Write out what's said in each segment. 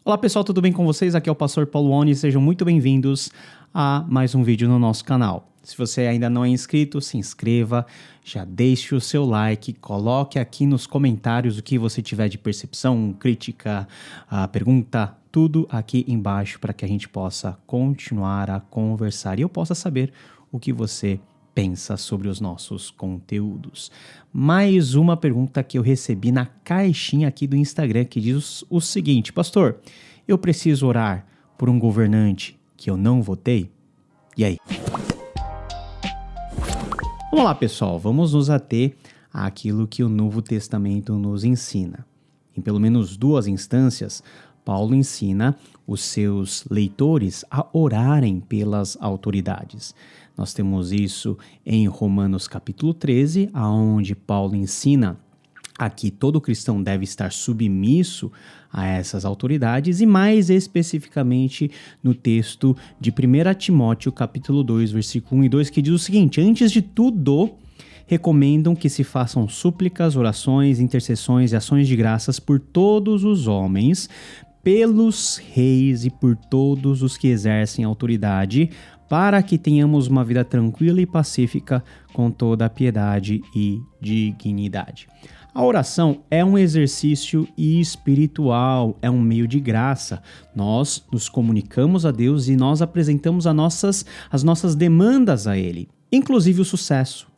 Olá pessoal, tudo bem com vocês? Aqui é o Pastor Paulo Oni, sejam muito bem-vindos a mais um vídeo no nosso canal. Se você ainda não é inscrito, se inscreva, já deixe o seu like, coloque aqui nos comentários o que você tiver de percepção, crítica, pergunta, tudo aqui embaixo para que a gente possa continuar a conversar e eu possa saber o que você pensa sobre os nossos conteúdos. Mais uma pergunta que eu recebi na caixinha aqui do Instagram que diz o seguinte: Pastor, eu preciso orar por um governante que eu não votei? E aí? Vamos lá, pessoal, vamos nos ater àquilo que o Novo Testamento nos ensina. Em pelo menos duas instâncias, Paulo ensina os seus leitores a orarem pelas autoridades. Nós temos isso em Romanos capítulo 13, onde Paulo ensina a que todo cristão deve estar submisso a essas autoridades, e mais especificamente no texto de 1 Timóteo capítulo 2, versículo 1 e 2, que diz o seguinte: antes de tudo, recomendam que se façam súplicas, orações, intercessões e ações de graças por todos os homens, pelos reis e por todos os que exercem autoridade, para que tenhamos uma vida tranquila e pacífica com toda a piedade e dignidade. A oração é um exercício espiritual, é um meio de graça. Nós nos comunicamos a Deus e nós apresentamos as nossas demandas a Ele, inclusive o sucesso,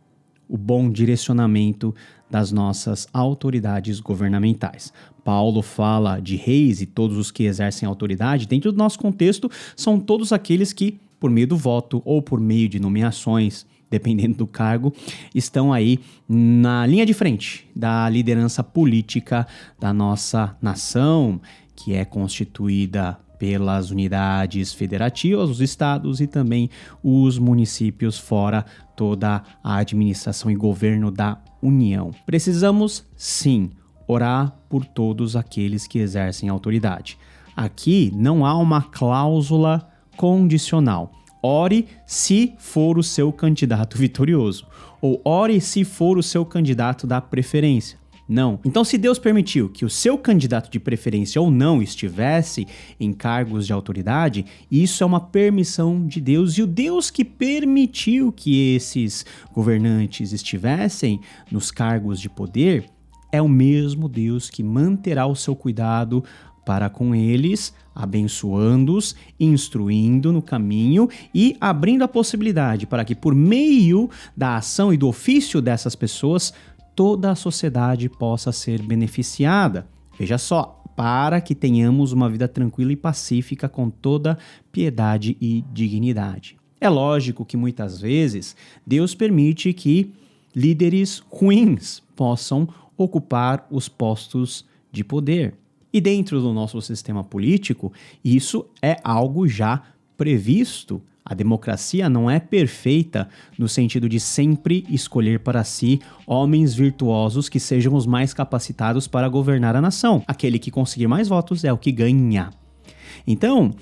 o bom direcionamento das nossas autoridades governamentais. Paulo fala de reis e todos os que exercem autoridade. Dentro do nosso contexto, são todos aqueles que, por meio do voto ou por meio de nomeações, dependendo do cargo, estão aí na linha de frente da liderança política da nossa nação, que é constituída pelas unidades federativas, os estados e também os municípios, fora toda a administração e governo da União. Precisamos, sim, orar por todos aqueles que exercem autoridade. Aqui não há uma cláusula condicional. Ore se for o seu candidato vitorioso, ou ore se for o seu candidato da preferência. Não. Então, se Deus permitiu que o seu candidato de preferência ou não estivesse em cargos de autoridade, isso é uma permissão de Deus, e o Deus que permitiu que esses governantes estivessem nos cargos de poder é o mesmo Deus que manterá o seu cuidado para com eles, abençoando-os, instruindo no caminho e abrindo a possibilidade para que, por meio da ação e do ofício dessas pessoas, toda a sociedade possa ser beneficiada. Veja só, para que tenhamos uma vida tranquila e pacífica com toda piedade e dignidade. É lógico que muitas vezes Deus permite que líderes ruins possam ocupar os postos de poder. E dentro do nosso sistema político, isso é algo já previsto. A democracia não é perfeita no sentido de sempre escolher para si homens virtuosos que sejam os mais capacitados para governar a nação. Aquele que conseguir mais votos é o que ganha. Então,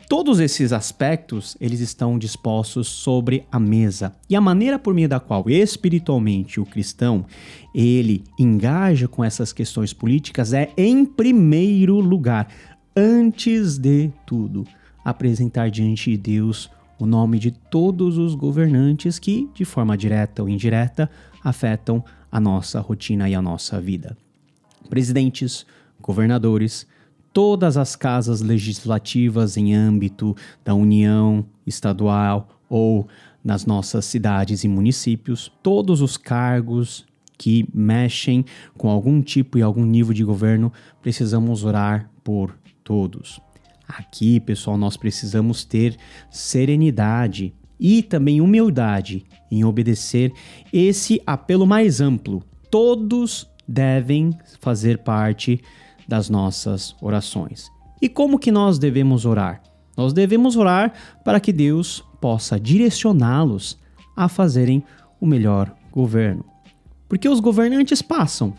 todos esses aspectos, eles estão dispostos sobre a mesa. E a maneira por meio da qual espiritualmente o cristão, ele engaja com essas questões políticas é, em primeiro lugar, antes de tudo, apresentar diante de Deus o nome de todos os governantes que, de forma direta ou indireta, afetam a nossa rotina e a nossa vida. Presidentes, governadores, todas as casas legislativas em âmbito da União estadual ou nas nossas cidades e municípios, todos os cargos que mexem com algum tipo e algum nível de governo, precisamos orar por todos. Aqui, pessoal, nós precisamos ter serenidade e também humildade em obedecer esse apelo mais amplo. Todos devem fazer parte das nossas orações. E como que nós devemos orar? Nós devemos orar para que Deus possa direcioná-los a fazerem o melhor governo. Porque os governantes passam,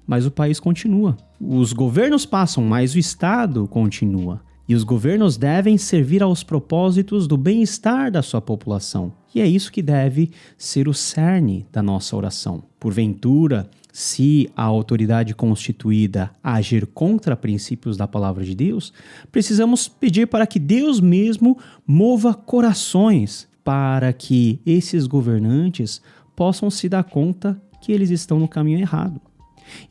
mas o país continua. Os governos passam, mas o Estado continua. E os governos devem servir aos propósitos do bem-estar da sua população. E é isso que deve ser o cerne da nossa oração. Porventura, se a autoridade constituída agir contra princípios da palavra de Deus, precisamos pedir para que Deus mesmo mova corações para que esses governantes possam se dar conta que eles estão no caminho errado.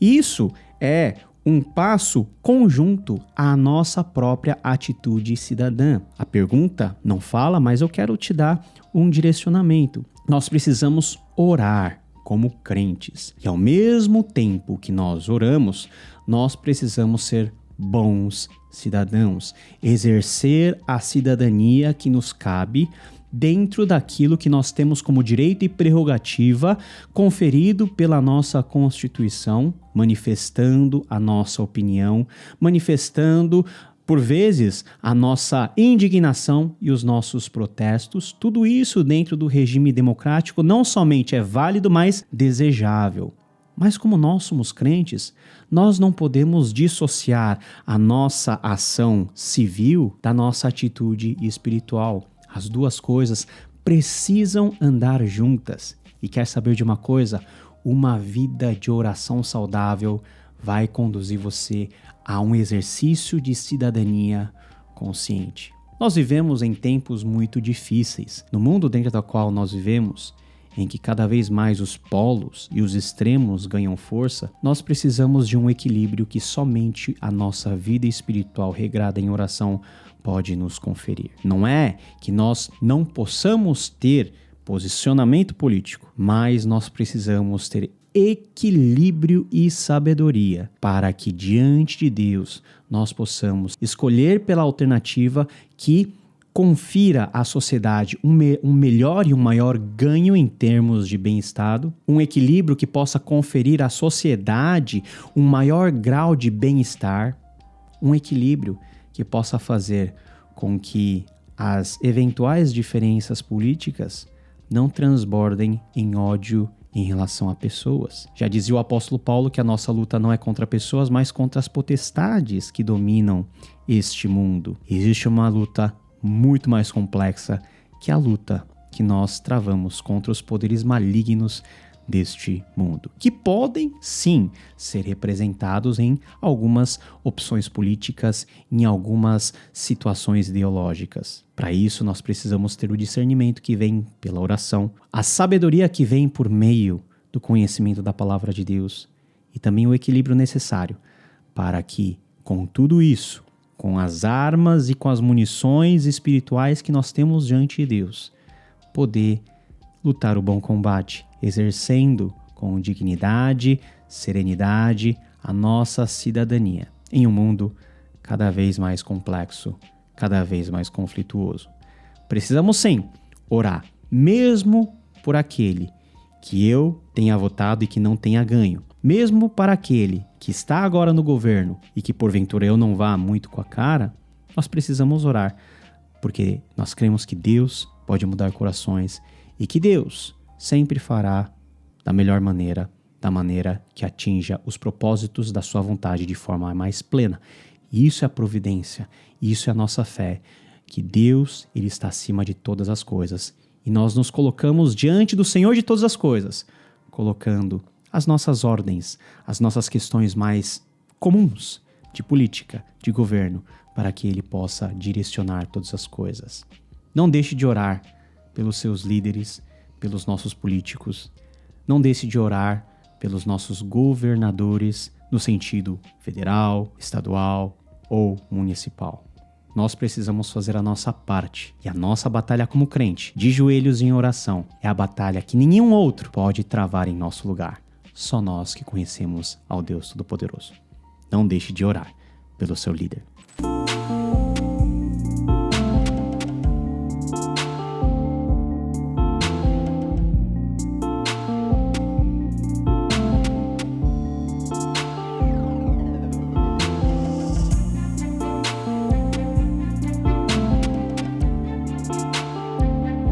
Isso é um passo conjunto à nossa própria atitude cidadã. A pergunta não fala, mas eu quero te dar um direcionamento. Nós precisamos orar como crentes. E ao mesmo tempo que nós oramos, nós precisamos ser bons cidadãos, exercer a cidadania que nos cabe dentro daquilo que nós temos como direito e prerrogativa conferido pela nossa Constituição, manifestando a nossa opinião, manifestando por vezes, a nossa indignação e os nossos protestos, tudo isso dentro do regime democrático não somente é válido, mas desejável. Mas como nós somos crentes, nós não podemos dissociar a nossa ação civil da nossa atitude espiritual. As duas coisas precisam andar juntas. E quer saber de uma coisa? Uma vida de oração saudável vai conduzir você a um exercício de cidadania consciente. Nós vivemos em tempos muito difíceis. No mundo dentro do qual nós vivemos, em que cada vez mais os polos e os extremos ganham força, nós precisamos de um equilíbrio que somente a nossa vida espiritual regrada em oração pode nos conferir. Não é que nós não possamos ter posicionamento político, mas nós precisamos ter equilíbrio e sabedoria para que diante de Deus nós possamos escolher pela alternativa que confira à sociedade um melhor e um maior ganho em termos de bem-estar, um equilíbrio que possa conferir à sociedade um maior grau de bem-estar, um equilíbrio que possa fazer com que as eventuais diferenças políticas não transbordem em ódio em relação a pessoas. Já dizia o apóstolo Paulo que a nossa luta não é contra pessoas, mas contra as potestades que dominam este mundo. Existe uma luta muito mais complexa que a luta que nós travamos contra os poderes malignos deste mundo, que podem sim ser representados em algumas opções políticas, em algumas situações ideológicas. Para isso, nós precisamos ter o discernimento que vem pela oração, a sabedoria que vem por meio do conhecimento da palavra de Deus e também o equilíbrio necessário para que, com tudo isso, com as armas e com as munições espirituais que nós temos diante de Deus, poder lutar o bom combate, exercendo com dignidade, serenidade a nossa cidadania em um mundo cada vez mais complexo, cada vez mais conflituoso. Precisamos sim orar, mesmo por aquele que eu tenha votado e que não tenha ganho, mesmo para aquele que está agora no governo e que porventura eu não vá muito com a cara, nós precisamos orar, porque nós cremos que Deus pode mudar corações e que Deus sempre fará da melhor maneira, da maneira que atinja os propósitos da sua vontade de forma mais plena. E isso é a providência, isso é a nossa fé, que Deus ele está acima de todas as coisas. E nós nos colocamos diante do Senhor de todas as coisas, colocando as nossas ordens, as nossas questões mais comuns de política, de governo, para que Ele possa direcionar todas as coisas. Não deixe de orar pelos seus líderes, pelos nossos políticos. Não deixe de orar pelos nossos governadores no sentido federal, estadual ou municipal. Nós precisamos fazer a nossa parte. E a nossa batalha como crente, de joelhos em oração, é a batalha que nenhum outro pode travar em nosso lugar. Só nós que conhecemos ao Deus Todo-Poderoso. Não deixe de orar pelo seu líder.